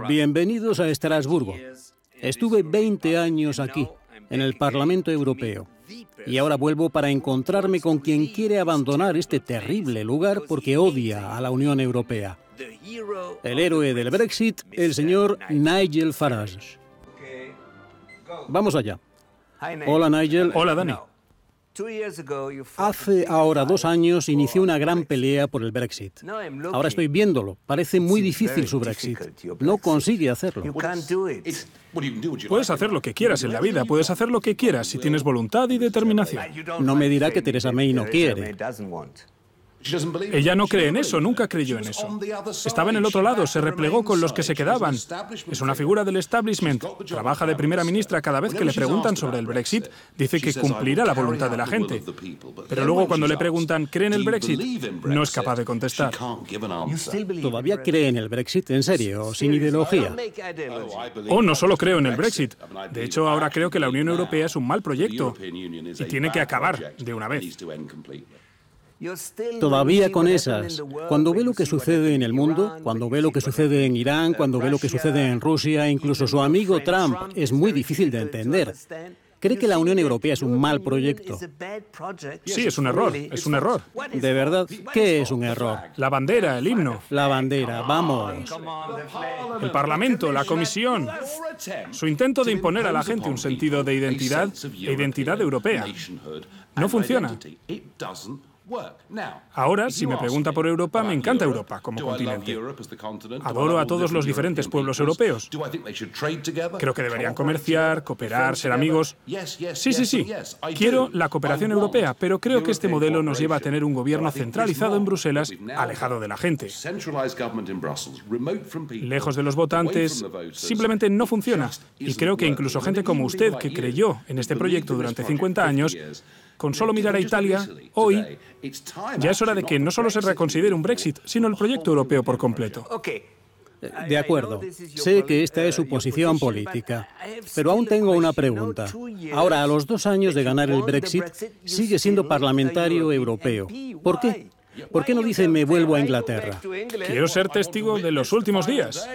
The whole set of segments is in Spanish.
Bienvenidos a Estrasburgo. Estuve 20 años aquí, en el Parlamento Europeo. Y ahora vuelvo para encontrarme con quien quiere abandonar este terrible lugar porque odia a la Unión Europea. El héroe del Brexit, el señor Nigel Farage. Vamos allá. Hola, Nigel. Hola, Dani. Hace ahora 2 años inicié una gran pelea por el Brexit. Ahora estoy viéndolo. Parece muy difícil su Brexit. No consigue hacerlo. Puedes hacer lo que quieras en la vida. Puedes hacer lo que quieras si tienes voluntad y determinación. No me dirá que Theresa May no quiere. Ella no cree en eso, nunca creyó en eso. Estaba en el otro lado, se replegó con los que se quedaban. Es una figura del establishment. Trabaja de primera ministra cada vez que le preguntan sobre el Brexit. Dice que cumplirá la voluntad de la gente. Pero luego cuando le preguntan, ¿cree en el Brexit? No es capaz de contestar. ¿Todavía cree en el Brexit? ¿En serio? ¿Sin ideología? Oh, no solo creo en el Brexit. De hecho, ahora creo que la Unión Europea es un mal proyecto y tiene que acabar de una vez. Todavía con esas. Cuando ve lo que sucede en el mundo, cuando ve lo que sucede en Irán, cuando ve lo que sucede en Rusia, incluso su amigo Trump, es muy difícil de entender. ¿Cree que la Unión Europea es un mal proyecto? Sí, es un error, es un error. ¿De verdad? ¿Qué es un error? La bandera, el himno. La bandera, vamos. El Parlamento, la Comisión. Su intento de imponer a la gente un sentido de identidad e identidad europea. No funciona. Ahora, si me pregunta por Europa, me encanta Europa como continente. Adoro a todos los diferentes pueblos europeos. Creo que deberían comerciar, cooperar, ser amigos. Sí. Quiero la cooperación europea, pero creo que este modelo nos lleva a tener un gobierno centralizado en Bruselas, alejado de la gente. Lejos de los votantes, simplemente no funciona. Y creo que incluso gente como usted, que creyó en este proyecto durante 50 años, con solo mirar a Italia, hoy, ya es hora de que no solo se reconsidere un Brexit, sino el proyecto europeo por completo. De acuerdo. Sé que esta es su posición política. Pero aún tengo una pregunta. Ahora, a los 2 años de ganar el Brexit, sigue siendo parlamentario europeo. ¿Por qué? ¿Por qué no dice me vuelvo a Inglaterra? Quiero ser testigo de los últimos días.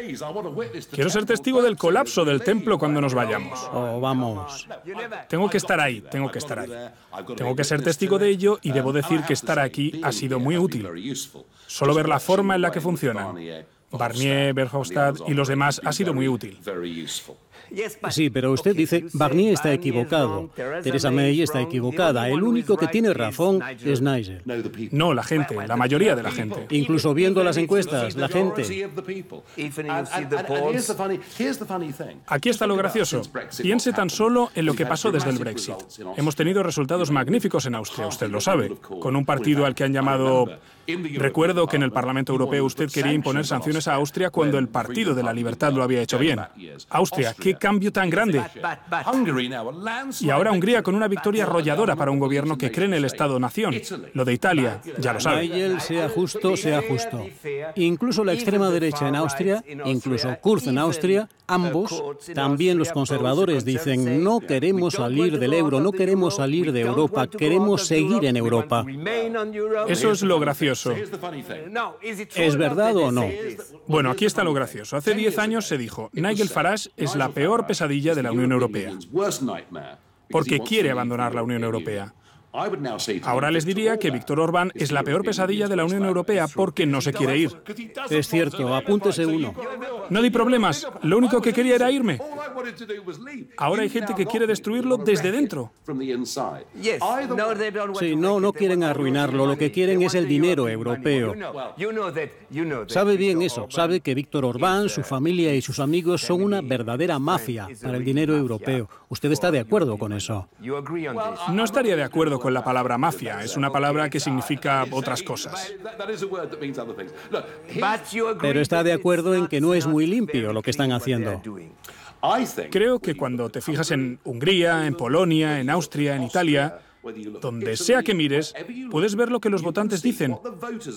Quiero ser testigo del colapso del templo cuando nos vayamos. Oh, vamos. Tengo que estar ahí, tengo que estar ahí. Tengo que ser testigo de ello y debo decir que estar aquí ha sido muy útil. Solo ver la forma en la que funcionan. Barnier, Verhofstadt y los demás ha sido muy útil. Sí, pero usted dice, Barnier está equivocado, Theresa May está equivocada, el único que tiene razón es Nigel. No, la gente, la mayoría de la gente. Incluso viendo las encuestas, la gente. Aquí está lo gracioso. Piense tan solo en lo que pasó desde el Brexit. Hemos tenido resultados magníficos en Austria, usted lo sabe, con un partido al que han llamado... Recuerdo que en el Parlamento Europeo usted quería imponer sanciones a Austria cuando el Partido de la Libertad lo había hecho bien. Austria, qué cambio tan grande. Y ahora Hungría con una victoria arrolladora para un gobierno que cree en el Estado-nación. Lo de Italia, ya lo sabe. Nigel, sea justo, sea justo. Incluso la extrema derecha en Austria, incluso Kurz en Austria, ambos, también los conservadores dicen no queremos salir del euro, no queremos salir de Europa, queremos seguir en Europa. Eso es lo gracioso. ¿Es verdad o no? Bueno, aquí está lo gracioso. Hace 10 años se dijo, Nigel Farage es la peor pesadilla de la Unión Europea, porque quiere abandonar la Unión Europea. Ahora les diría que Viktor Orbán es la peor pesadilla de la Unión Europea porque no se quiere ir. Es cierto, apúntese uno. No di problemas, lo único que quería era irme. Ahora hay gente que quiere destruirlo desde dentro. Sí, no quieren arruinarlo, lo que quieren es el dinero europeo. Sabe bien eso, sabe que Viktor Orbán, su familia y sus amigos son una verdadera mafia para el dinero europeo. ¿Usted está de acuerdo con eso? No estaría de acuerdo con la palabra mafia, es una palabra que significa otras cosas. Pero está de acuerdo en que no es muy limpio lo que están haciendo. Creo que cuando te fijas en Hungría, en Polonia, en Austria, en Italia, donde sea que mires, puedes ver lo que los votantes dicen,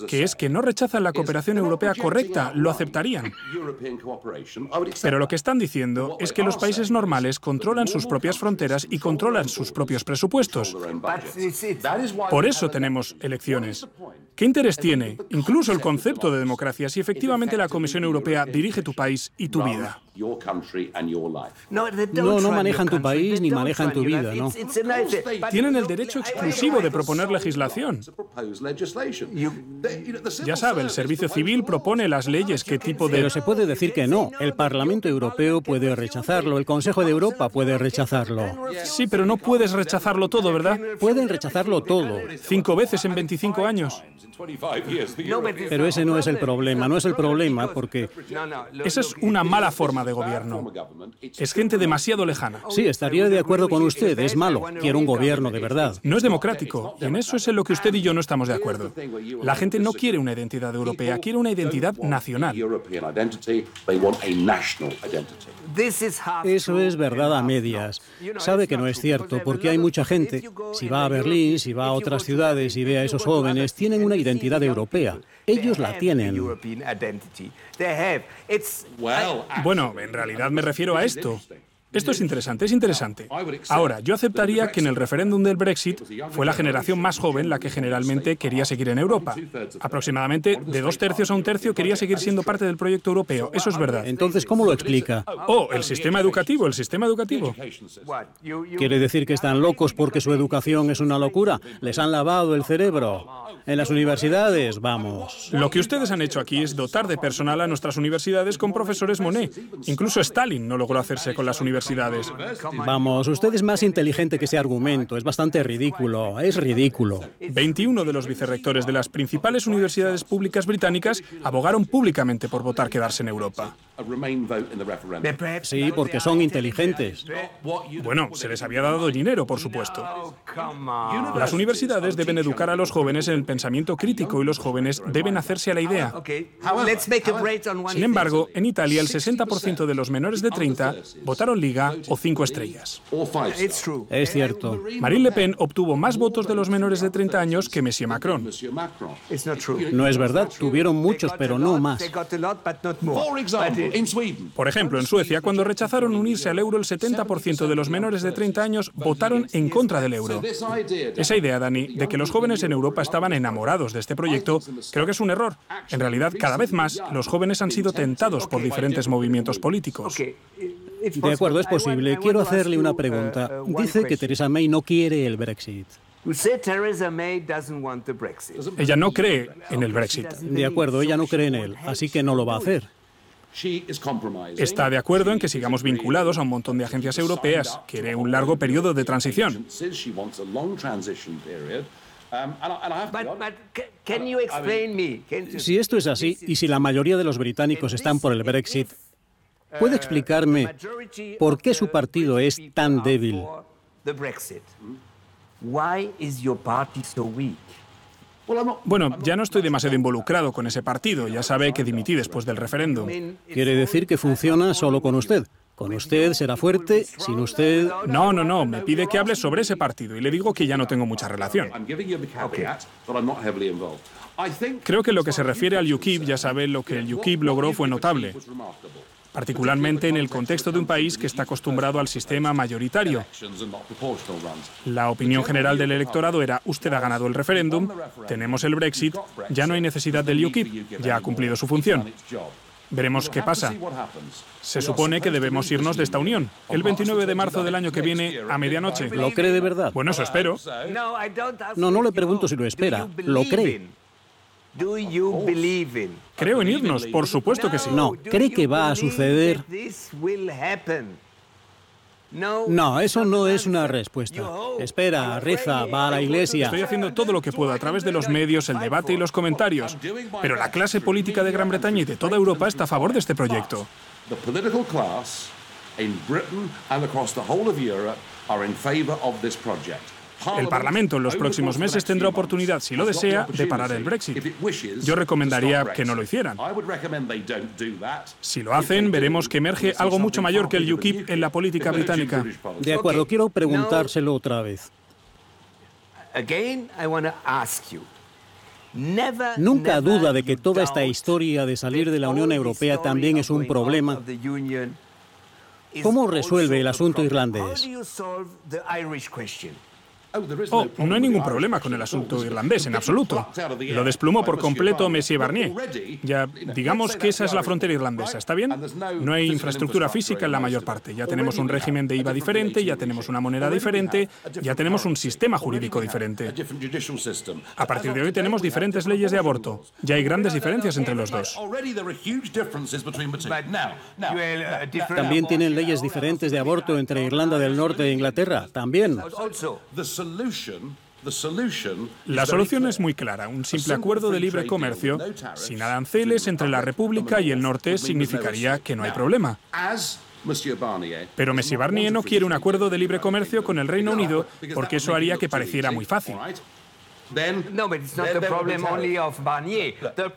que es que no rechazan la cooperación europea correcta, lo aceptarían. Pero lo que están diciendo es que los países normales controlan sus propias fronteras y controlan sus propios presupuestos. Por eso tenemos elecciones. ¿Qué interés tiene, incluso el concepto de democracia, si efectivamente la Comisión Europea dirige tu país y tu vida? No manejan tu país ni manejan tu vida, ¿no? Tienen el derecho exclusivo de proponer legislación. Ya sabe, el Servicio Civil propone las leyes, qué tipo de... Pero se puede decir que no. El Parlamento Europeo puede rechazarlo, el Consejo de Europa puede rechazarlo. Sí, pero no puedes rechazarlo todo, ¿verdad? Pueden rechazarlo todo. 5 veces en 25 años. Pero ese no es el problema, no es el problema porque... Esa es una mala forma de gobierno. Es gente demasiado lejana. Sí, estaría de acuerdo con usted, es malo. Quiero un gobierno de verdad. No es democrático, y en eso es en lo que usted y yo no estamos de acuerdo. La gente no quiere una identidad europea, quiere una identidad nacional. Eso es verdad a medias. Sabe que no es cierto, porque hay mucha gente, si va a Berlín, si va a otras ciudades y ve a esos jóvenes, tienen una identidad europea. Ellos la tienen. Bueno, en realidad me refiero a esto. Esto es interesante, es interesante. Ahora, yo aceptaría que en el referéndum del Brexit fue la generación más joven la que generalmente quería seguir en Europa. Aproximadamente de 2/3 a 1/3 quería seguir siendo parte del proyecto europeo. Eso es verdad. Entonces, ¿cómo lo explica? Oh, el sistema educativo, el sistema educativo. ¿Quiere decir que están locos porque su educación es una locura? ¿Les han lavado el cerebro? En las universidades, vamos. Lo que ustedes han hecho aquí es dotar de personal a nuestras universidades con profesores Monnet. Incluso Stalin no logró hacerse con las universidades. Vamos, usted es más inteligente que ese argumento. Es bastante ridículo. Es ridículo. 21 de los vicerrectores de las principales universidades públicas británicas abogaron públicamente por votar quedarse en Europa. Sí, porque son inteligentes. Bueno, se les había dado dinero, por supuesto. Las universidades deben educar a los jóvenes en el pensamiento crítico y los jóvenes deben hacerse a la idea. Sin embargo, en Italia el 60% de los menores de 30 votaron Liga o 5 estrellas. Es cierto. Marine Le Pen obtuvo más votos de los menores de 30 años que Monsieur Macron. No es verdad, tuvieron muchos, pero no más. Por ejemplo, en Suecia, cuando rechazaron unirse al euro, el 70% de los menores de 30 años votaron en contra del euro. Esa idea, Dani, de que los jóvenes en Europa estaban enamorados de este proyecto, creo que es un error. En realidad, cada vez más, los jóvenes han sido tentados por diferentes movimientos políticos. De acuerdo, es posible. Quiero hacerle una pregunta. Dice que Theresa May no quiere el Brexit. Ella no cree en el Brexit. De acuerdo, ella no cree en él, así que no lo va a hacer. Está de acuerdo en que sigamos vinculados a un montón de agencias europeas. Quiere un largo periodo de transición. Si esto es así, y si la mayoría de los británicos están por el Brexit, ¿puede explicarme por qué su partido es tan débil? Bueno, ya no estoy demasiado involucrado con ese partido. Ya sabe que dimití después del referéndum. Quiere decir que funciona solo con usted. Con usted será fuerte, sin usted... No, me pide que hable sobre ese partido y le digo que ya no tengo mucha relación. Creo que lo que se refiere al UKIP, ya sabe, lo que el UKIP logró fue notable. Particularmente en el contexto de un país que está acostumbrado al sistema mayoritario. La opinión general del electorado era: usted ha ganado el referéndum, tenemos el Brexit, ya no hay necesidad del UKIP, ya ha cumplido su función. Veremos qué pasa. Se supone que debemos irnos de esta unión, el 29 de marzo del año que viene, a medianoche. ¿Lo cree de verdad? Bueno, eso espero. No le pregunto si lo espera. ¿Lo cree? Creo en irnos, por supuesto que sí. No, ¿cree que va a suceder? No, eso no es una respuesta. Espera, reza, va a la iglesia. Estoy haciendo todo lo que puedo a través de los medios, el debate y los comentarios. Pero la clase política de Gran Bretaña y de toda Europa está a favor de este proyecto. El Parlamento en los próximos meses tendrá oportunidad, si lo desea, de parar el Brexit. Yo recomendaría que no lo hicieran. Si lo hacen, veremos que emerge algo mucho mayor que el UKIP en la política británica. De acuerdo, quiero preguntárselo otra vez. ¿Nunca duda de que toda esta historia de salir de la Unión Europea también es un problema? ¿Cómo resuelve el asunto irlandés? Oh, no hay ningún problema con el asunto irlandés, en absoluto. Lo desplumó por completo Monsieur Barnier. Ya, digamos que esa es la frontera irlandesa, ¿está bien? No hay infraestructura física en la mayor parte. Ya tenemos un régimen de IVA diferente, ya tenemos una moneda diferente, ya tenemos un sistema jurídico diferente. A partir de hoy tenemos diferentes leyes de aborto. Ya hay grandes diferencias entre los dos. También tienen leyes diferentes de aborto entre Irlanda del Norte e Inglaterra. También. La solución es muy clara. Un simple acuerdo de libre comercio, sin aranceles entre la República y el Norte, significaría que no hay problema. Pero Monsieur Barnier no quiere un acuerdo de libre comercio con el Reino Unido porque eso haría que pareciera muy fácil.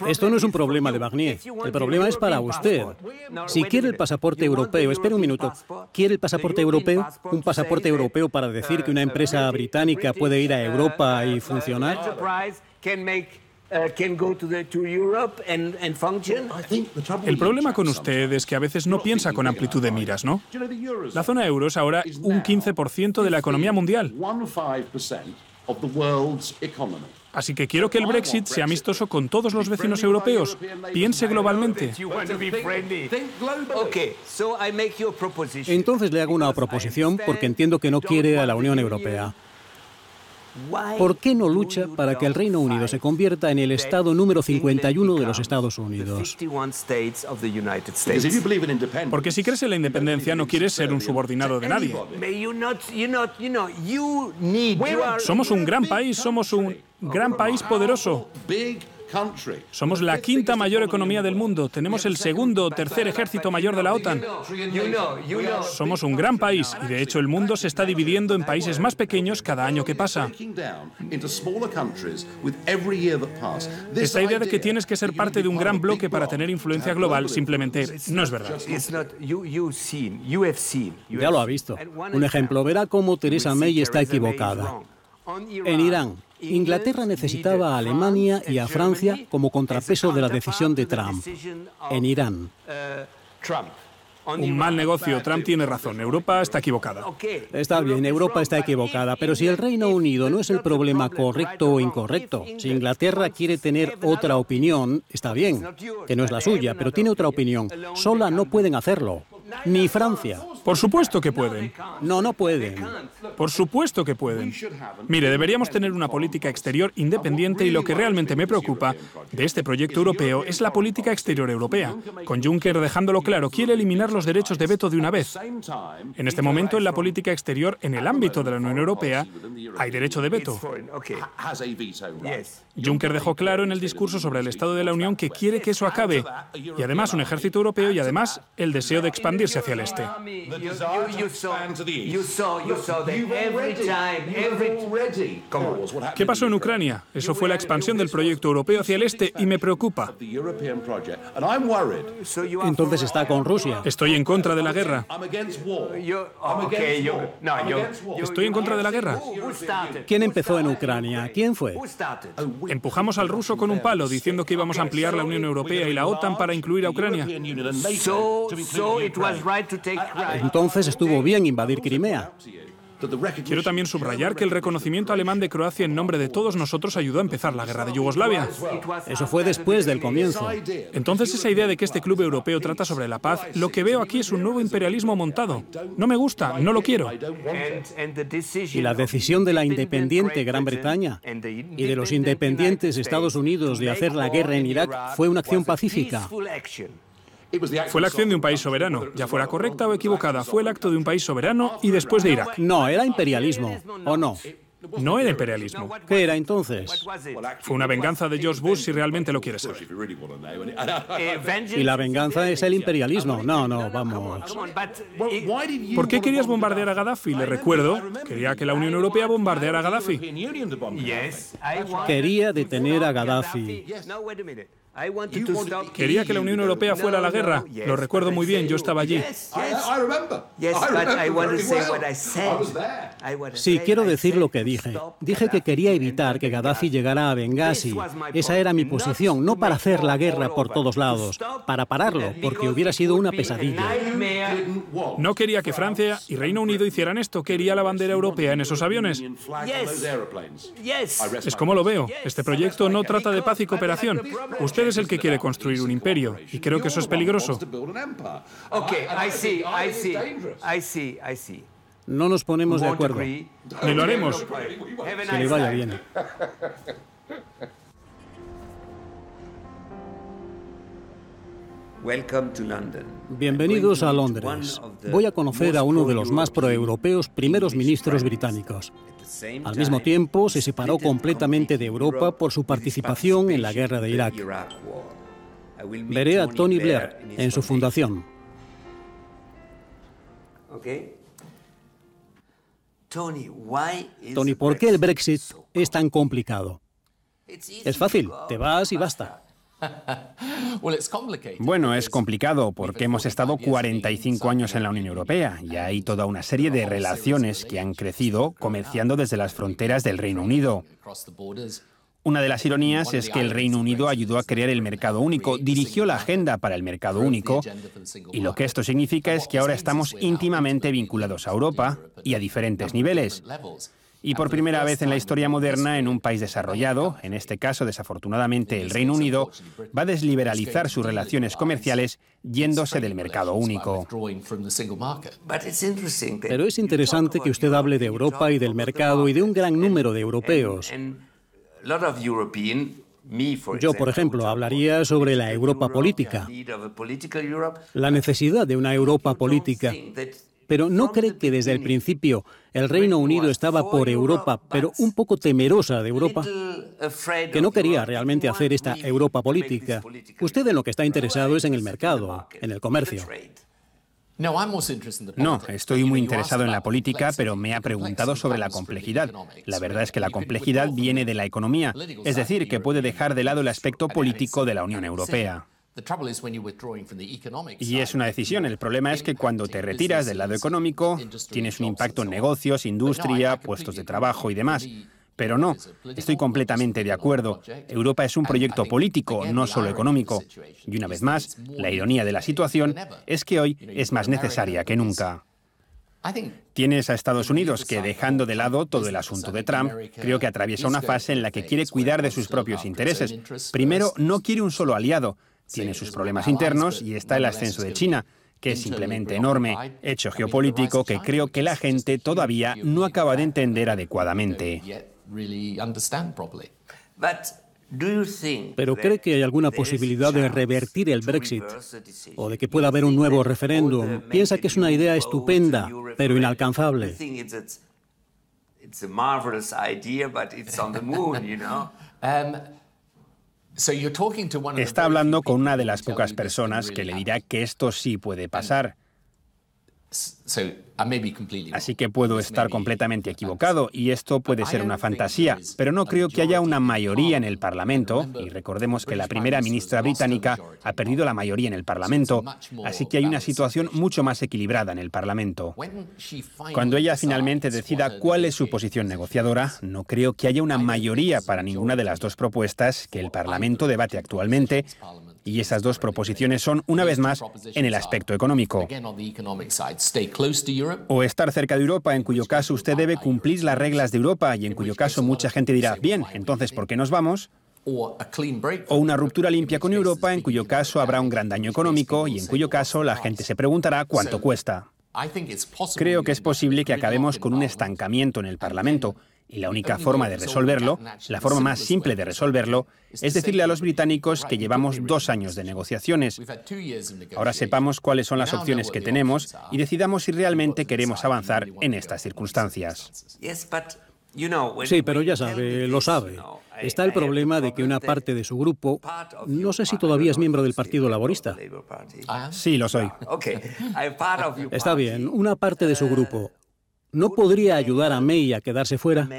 Esto no es un problema de Barnier. El problema es para usted. Si quiere el pasaporte europeo, espere un minuto. ¿Quiere el pasaporte europeo? ¿Un pasaporte europeo para decir que una empresa británica puede ir a Europa y funcionar? El problema con usted es que a veces no piensa con amplitud de miras, ¿no? La zona euro es ahora un 15% de la economía mundial. Así que quiero que el Brexit sea amistoso con todos los vecinos europeos. Piense globalmente. Entonces le hago una proposición porque entiendo que no quiere a la Unión Europea. ¿Por qué no lucha para que el Reino Unido se convierta en el Estado número 51 de los Estados Unidos? Porque si crees en la independencia, no quieres ser un subordinado de nadie. Somos un gran país, somos un gran país poderoso. Somos la quinta mayor economía del mundo. Tenemos el segundo o tercer ejército mayor de la OTAN. Somos un gran país y, de hecho, el mundo se está dividiendo en países más pequeños cada año que pasa. Esta idea de que tienes que ser parte de un gran bloque para tener influencia global simplemente no es verdad. Ya lo ha visto. Un ejemplo, verá cómo Theresa May está equivocada. En Irán, Inglaterra necesitaba a Alemania y a Francia como contrapeso de la decisión de Trump. En Irán. Un mal negocio. Trump tiene razón. Europa está equivocada. Está bien, Europa está equivocada, pero si el Reino Unido no es el problema correcto o incorrecto, si Inglaterra quiere tener otra opinión, está bien, que no es la suya, pero tiene otra opinión. Sola no pueden hacerlo. Ni Francia. Por supuesto que pueden. No pueden. Por supuesto que pueden. Mire, deberíamos tener una política exterior independiente y lo que realmente me preocupa de este proyecto europeo es la política exterior europea. Con Juncker dejándolo claro, quiere eliminar los derechos de veto de una vez. En este momento, en la política exterior, en el ámbito de la Unión Europea, hay derecho de veto. Juncker dejó claro en el discurso sobre el Estado de la Unión que quiere que eso acabe. Y además un ejército europeo y además el deseo de expandirse hacia el este. ¿Qué pasó en Ucrania? Eso fue la expansión del proyecto europeo hacia el este y me preocupa. Entonces está con Rusia. Estoy en contra de la guerra. Estoy en contra de la guerra. ¿Quién empezó en Ucrania? ¿Quién fue? Empujamos al ruso con un palo diciendo que íbamos a ampliar la Unión Europea y la OTAN para incluir a Ucrania. Entonces estuvo bien invadir Crimea. Quiero también subrayar que el reconocimiento alemán de Croacia en nombre de todos nosotros ayudó a empezar la guerra de Yugoslavia. Eso fue después del comienzo. Entonces esa idea de que este club europeo trata sobre la paz, lo que veo aquí es un nuevo imperialismo montado. No me gusta, no lo quiero. Y la decisión de la independiente Gran Bretaña y de los independientes Estados Unidos de hacer la guerra en Irak fue una acción pacífica. Fue la acción de un país soberano, ya fuera correcta o equivocada. Fue el acto de un país soberano y después de Irak. No, era imperialismo, ¿o no? No era imperialismo. ¿Qué era entonces? Fue una venganza de George Bush si realmente lo quieres saber. Y la venganza es el imperialismo. No, vamos. ¿Por qué querías bombardear a Gaddafi? Le recuerdo, quería que la Unión Europea bombardeara a Gaddafi. Quería detener a Gaddafi. Quería que la Unión Europea fuera a la guerra. Lo recuerdo muy bien, yo estaba allí. Sí, quiero decir lo que dije. Dije que quería evitar que Gaddafi llegara a Bengasi. Esa era mi posición, no para hacer la guerra por todos lados, para pararlo, porque hubiera sido una pesadilla. No quería que Francia y Reino Unido hicieran esto. Quería la bandera europea en esos aviones. Es como lo veo. Este proyecto no trata de paz y cooperación. Usted es el que quiere construir un imperio, y creo que eso es peligroso. No nos ponemos de acuerdo. Ni lo haremos. Que le vaya bien. Bienvenidos a Londres. Voy a conocer a uno de los más proeuropeos primeros ministros británicos. Al mismo tiempo, se separó completamente de Europa por su participación en la guerra de Irak. Veré a Tony Blair en su fundación. Tony, ¿por qué el Brexit es tan complicado? Es fácil, te vas y basta. Bueno, es complicado porque hemos estado 45 años en la Unión Europea y hay toda una serie de relaciones que han crecido comerciando desde las fronteras del Reino Unido. Una de las ironías es que el Reino Unido ayudó a crear el mercado único, dirigió la agenda para el mercado único, y lo que esto significa es que ahora estamos íntimamente vinculados a Europa y a diferentes niveles. Y por primera vez en la historia moderna, en un país desarrollado, en este caso, desafortunadamente, el Reino Unido, va a desliberalizar sus relaciones comerciales yéndose del mercado único. Pero es interesante que usted hable de Europa y del mercado y de un gran número de europeos. Yo, por ejemplo, hablaría sobre la Europa política, la necesidad de una Europa política. Pero ¿no cree que desde el principio el Reino Unido estaba por Europa, pero un poco temerosa de Europa? Que no quería realmente hacer esta Europa política. Usted en lo que está interesado es en el mercado, en el comercio. No, estoy muy interesado en la política, pero me ha preguntado sobre la complejidad. La verdad es que la complejidad viene de la economía, es decir, que puede dejar de lado el aspecto político de la Unión Europea. Y es una decisión. El problema es que cuando te retiras del lado económico, tienes un impacto en negocios, industria, puestos de trabajo y demás. Pero no, estoy completamente de acuerdo. Europa es un proyecto político, no solo económico. Y una vez más, la ironía de la situación es que hoy es más necesaria que nunca. Tienes a Estados Unidos que, dejando de lado todo el asunto de Trump, creo que atraviesa una fase en la que quiere cuidar de sus propios intereses. Primero, no quiere un solo aliado. Tiene sus problemas internos y está el ascenso de China, que es simplemente enorme, hecho geopolítico que creo que la gente todavía no acaba de entender adecuadamente. ¿Pero cree que hay alguna posibilidad de revertir el Brexit o de que pueda haber un nuevo referéndum? Piensa que es una idea estupenda, pero inalcanzable. Está hablando con una de las pocas personas que le dirá que esto sí puede pasar. Así que puedo estar completamente equivocado y esto puede ser una fantasía, pero no creo que haya una mayoría en el Parlamento, y recordemos que la primera ministra británica ha perdido la mayoría en el Parlamento, así que hay una situación mucho más equilibrada en el Parlamento. Cuando ella finalmente decida cuál es su posición negociadora, no creo que haya una mayoría para ninguna de las dos propuestas que el Parlamento debate actualmente, y esas dos proposiciones son, una vez más, en el aspecto económico. O estar cerca de Europa, en cuyo caso usted debe cumplir las reglas de Europa y en cuyo caso mucha gente dirá, bien, entonces, ¿por qué nos vamos? O una ruptura limpia con Europa, en cuyo caso habrá un gran daño económico y en cuyo caso la gente se preguntará cuánto cuesta. Creo que es posible que acabemos con un estancamiento en el Parlamento. Y la única forma de resolverlo, la forma más simple de resolverlo, es decirle a los británicos que llevamos 2 años de negociaciones. Ahora sepamos cuáles son las opciones que tenemos y decidamos si realmente queremos avanzar en estas circunstancias. Sí, pero ya sabe, lo sabe. Está el problema de que una parte de su grupo, no sé si todavía es miembro del Partido Laborista. Sí, lo soy. Está bien, una parte de su grupo. ¿No podría ayudar a May a quedarse fuera?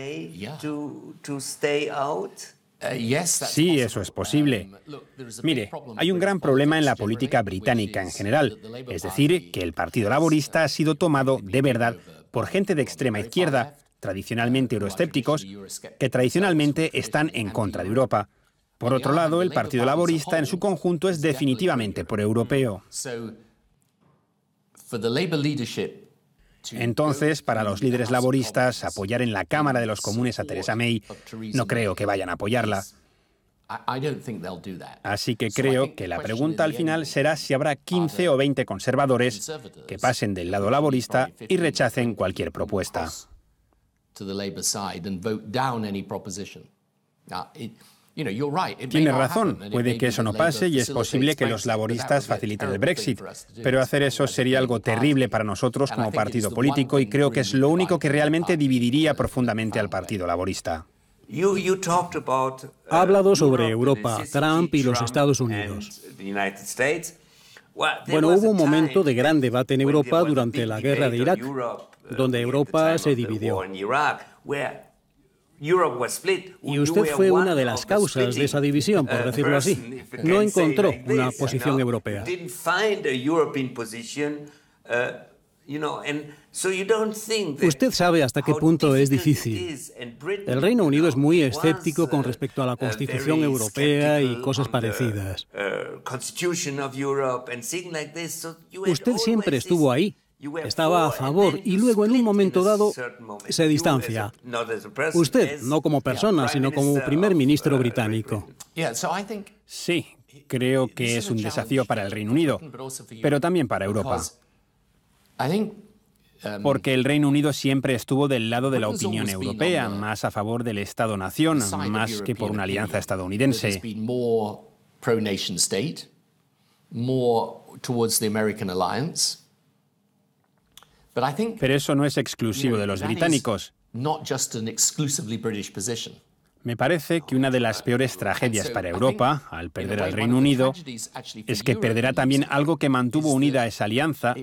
Sí, eso es posible. Mire, hay un gran problema en la política británica en general, es decir, que el Partido Laborista ha sido tomado, de verdad, por gente de extrema izquierda, tradicionalmente euroescépticos, que tradicionalmente están en contra de Europa. Por otro lado, el Partido Laborista en su conjunto es definitivamente pro-europeo. Entonces, para los líderes laboristas, apoyar en la Cámara de los Comunes a Theresa May, no creo que vayan a apoyarla. Así que creo que la pregunta al final será si habrá 15 o 20 conservadores que pasen del lado laborista y rechacen cualquier propuesta. Tiene razón, puede que eso no pase y es posible que los laboristas faciliten el Brexit, pero hacer eso sería algo terrible para nosotros como partido político y creo que es lo único que realmente dividiría profundamente al Partido Laborista. Ha hablado sobre Europa, Trump y los Estados Unidos. Bueno, hubo un momento de gran debate en Europa durante la guerra de Irak, donde Europa se dividió. Y usted fue una de las causas de esa división, por decirlo así. No encontró una posición europea. Usted sabe hasta qué punto es difícil. El Reino Unido es muy escéptico con respecto a la Constitución Europea y cosas parecidas. Usted siempre estuvo ahí. Estaba a favor y luego en un momento dado se distancia. Usted, no como persona, sino como primer ministro británico. Sí, creo que es un desafío para el Reino Unido, pero también para Europa. Porque el Reino Unido siempre estuvo del lado de la opinión europea, más a favor del Estado-nación, más que por una alianza estadounidense. Pero eso no es exclusivo de los británicos. Me parece que una de las peores tragedias para Europa, al perder al Reino Unido, es que perderá también algo que mantuvo unida esa alianza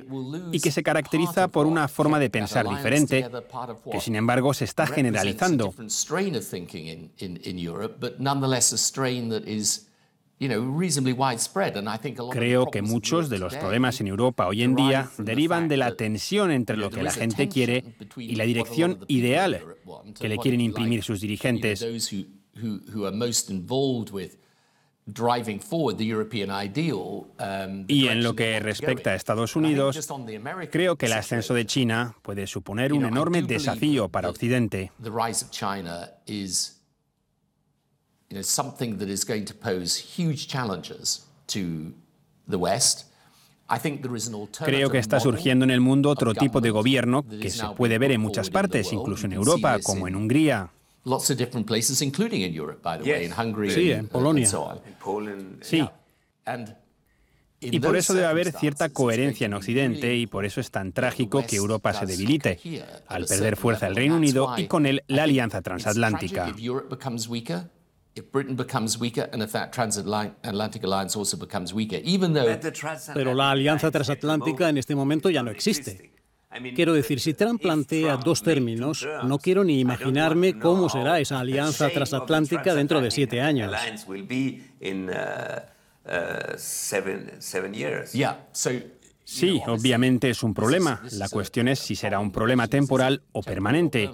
y que se caracteriza por una forma de pensar diferente, que sin embargo se está generalizando. Creo que muchos de los problemas en Europa hoy en día derivan de la tensión entre lo que la gente quiere y la dirección ideal que le quieren imprimir sus dirigentes. Y en lo que respecta a Estados Unidos, creo que el ascenso de China puede suponer un enorme desafío para Occidente. Something that is going to pose huge challenges to the West. Creo que está surgiendo en el mundo otro tipo de gobierno que se puede ver en muchas partes, incluso en Europa, como en Hungría. Sí, en Polonia. Sí. Y por eso debe haber cierta coherencia en Occidente y por eso es tan trágico que Europa se debilite, al perder fuerza el Reino Unido y con él la alianza transatlántica. Pero la alianza transatlántica en este momento ya no existe. Quiero decir, si Trump plantea dos términos, no quiero ni imaginarme cómo será esa alianza transatlántica dentro de 7 años. Sí, obviamente es un problema. La cuestión es si será un problema temporal o permanente.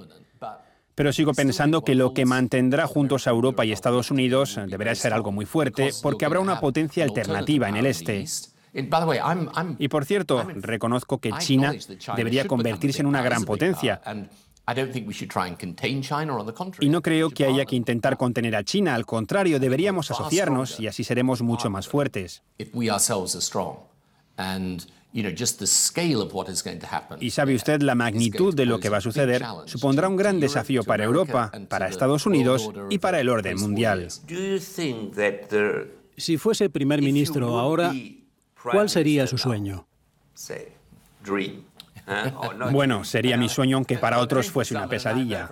Pero sigo pensando que lo que mantendrá juntos a Europa y Estados Unidos deberá ser algo muy fuerte, porque habrá una potencia alternativa en el este. Y por cierto, reconozco que China debería convertirse en una gran potencia. Y no creo que haya que intentar contener a China, al contrario, deberíamos asociarnos y así seremos mucho más fuertes. Y sabe usted, la magnitud de lo que va a suceder supondrá un gran desafío para Europa, para Estados Unidos y para el orden mundial. Si fuese primer ministro ahora, ¿cuál sería su sueño? Bueno, sería mi sueño, aunque para otros fuese una pesadilla.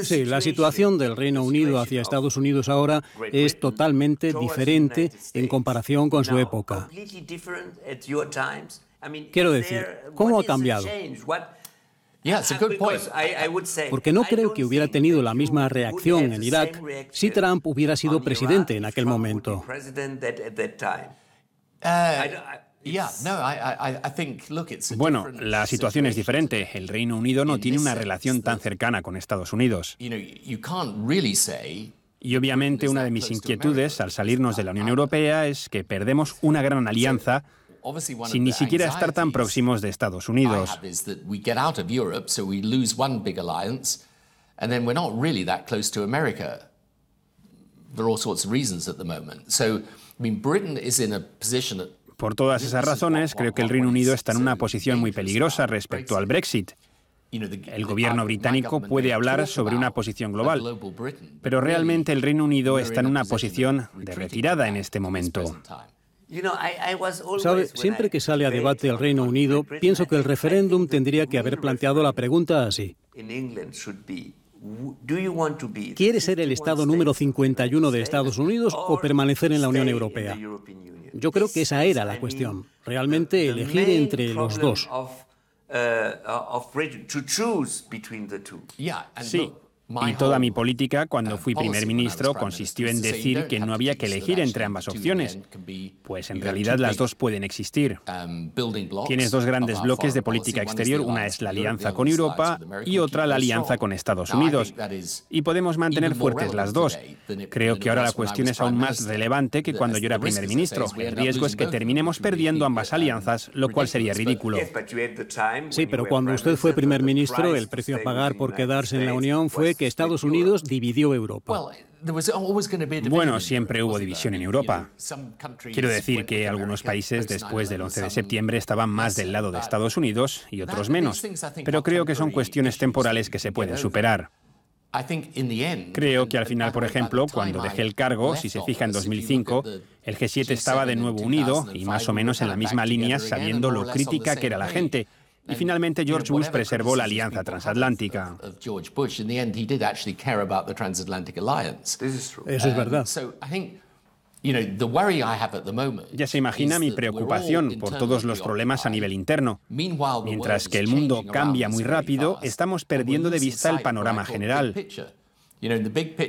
Sí, la situación del Reino Unido hacia Estados Unidos ahora es totalmente diferente en comparación con su época. Quiero decir, ¿cómo ha cambiado? Porque no creo que hubiera tenido la misma reacción en Irak si Trump hubiera sido presidente en aquel momento. Bueno, la situación es diferente. El Reino Unido no tiene una relación tan cercana con Estados Unidos. Y obviamente una de mis inquietudes al salirnos de la Unión Europea es que perdemos una gran alianza sin ni siquiera estar tan próximos de Estados Unidos. Por todas esas razones, creo que el Reino Unido está en una posición muy peligrosa respecto al Brexit. El gobierno británico puede hablar sobre una posición global, pero realmente el Reino Unido está en una posición de retirada en este momento. ¿Sabe? Siempre que sale a debate el Reino Unido, pienso que el referéndum tendría que haber planteado la pregunta así. ¿Quiere ser el Estado número 51 de Estados Unidos o permanecer en la Unión Europea? Yo creo que esa era la cuestión, realmente elegir entre los dos. Sí. Y toda mi política, cuando fui primer ministro, consistió en decir que no había que elegir entre ambas opciones, pues en realidad las dos pueden existir. Tienes dos grandes bloques de política exterior, una es la alianza con Europa y otra la alianza con Estados Unidos. Y podemos mantener fuertes las dos. Creo que ahora la cuestión es aún más relevante que cuando yo era primer ministro. El riesgo es que terminemos perdiendo ambas alianzas, lo cual sería ridículo. Sí, pero cuando usted fue primer ministro, el precio a pagar por quedarse en la Unión fue que Estados Unidos dividió Europa. Bueno, siempre hubo división en Europa. Quiero decir que algunos países después del 11 de septiembre estaban más del lado de Estados Unidos y otros menos, pero creo que son cuestiones temporales que se pueden superar. Creo que al final, por ejemplo, cuando dejé el cargo, si se fija en 2005, el G7 estaba de nuevo unido y más o menos en la misma línea, sabiendo lo crítica que era la gente. Y finalmente George Bush preservó la alianza transatlántica. Eso es verdad. Ya se imagina mi preocupación por todos los problemas a nivel interno. Mientras que el mundo cambia muy rápido, estamos perdiendo de vista el panorama general.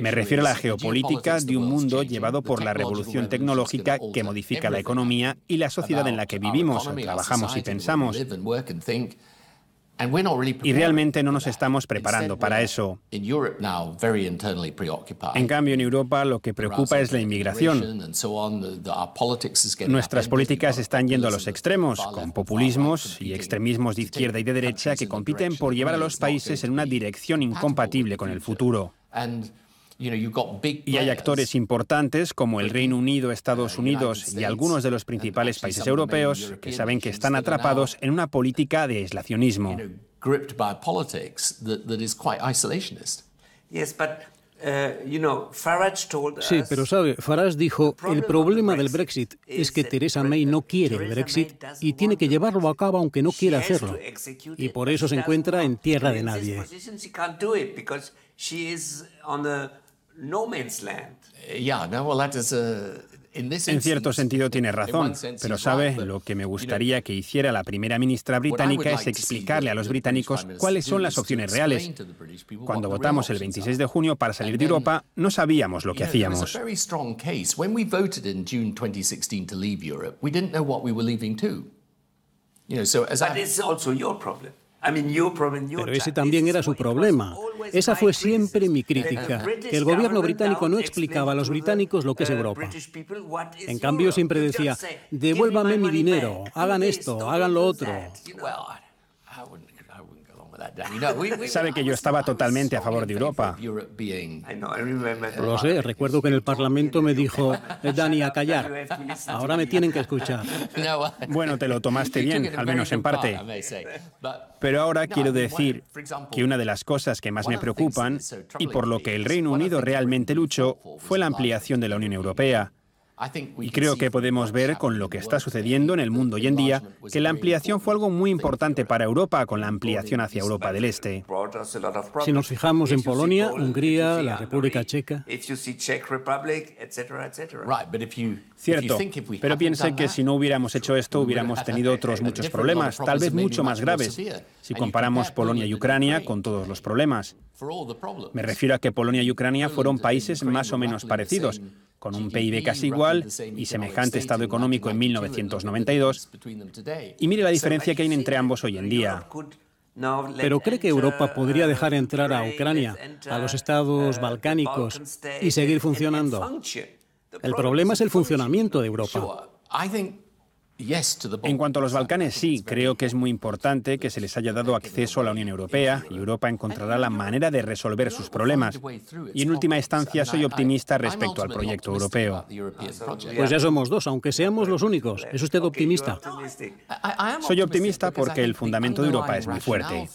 Me refiero a la geopolítica de un mundo llevado por la revolución tecnológica que modifica la economía y la sociedad en la que vivimos, trabajamos y pensamos. Y realmente no nos estamos preparando para eso. En cambio, en Europa lo que preocupa es la inmigración. Nuestras políticas están yendo a los extremos, con populismos y extremismos de izquierda y de derecha que compiten por llevar a los países en una dirección incompatible con el futuro. Y hay actores importantes como el Reino Unido, Estados Unidos y algunos de los principales países europeos que saben que están atrapados en una política de aislacionismo. Sí, pero sabe, Farage dijo, el problema del Brexit es que Theresa May no quiere el Brexit y tiene que llevarlo a cabo aunque no quiera hacerlo. Y por eso se encuentra en tierra de nadie. En cierto sentido tiene razón, pero sabe, lo que me gustaría que hiciera la primera ministra británica es explicarle a los británicos cuáles son las opciones reales. Cuando votamos el 26 de junio para salir de Europa, no sabíamos lo que hacíamos. Pero ese también era su problema. Esa fue siempre mi crítica, que el gobierno británico no explicaba a los británicos lo que es Europa. En cambio, siempre decía, devuélvame mi dinero, hagan esto, hagan lo otro. Sabe que yo estaba totalmente a favor de Europa. Lo sé, recuerdo que en el Parlamento me dijo, Dani, a callar. Ahora me tienen que escuchar. Bueno, te lo tomaste bien, al menos en parte. Pero ahora quiero decir que una de las cosas que más me preocupan, y por lo que el Reino Unido realmente luchó, fue la ampliación de la Unión Europea. Y creo que podemos ver con lo que está sucediendo en el mundo hoy en día que la ampliación fue algo muy importante para Europa con la ampliación hacia Europa del Este. Si nos fijamos en Polonia, Hungría, la República Checa. Cierto, pero piense que si no hubiéramos hecho esto hubiéramos tenido otros muchos problemas, tal vez mucho más graves, si comparamos Polonia y Ucrania con todos los problemas. Me refiero a que Polonia y Ucrania fueron países más o menos parecidos, con un PIB casi igual y semejante estado económico en 1992. Y mire la diferencia que hay entre ambos hoy en día. ¿Pero cree que Europa podría dejar entrar a Ucrania, a los estados balcánicos y seguir funcionando? El problema es el funcionamiento de Europa. En cuanto a los Balcanes, sí, creo que es muy importante que se les haya dado acceso a la Unión Europea y Europa encontrará la manera de resolver sus problemas. Y en última instancia, soy optimista respecto al proyecto europeo. Pues ya somos dos, aunque seamos los únicos. ¿Es usted optimista? Soy optimista porque el fundamento de Europa es muy fuerte.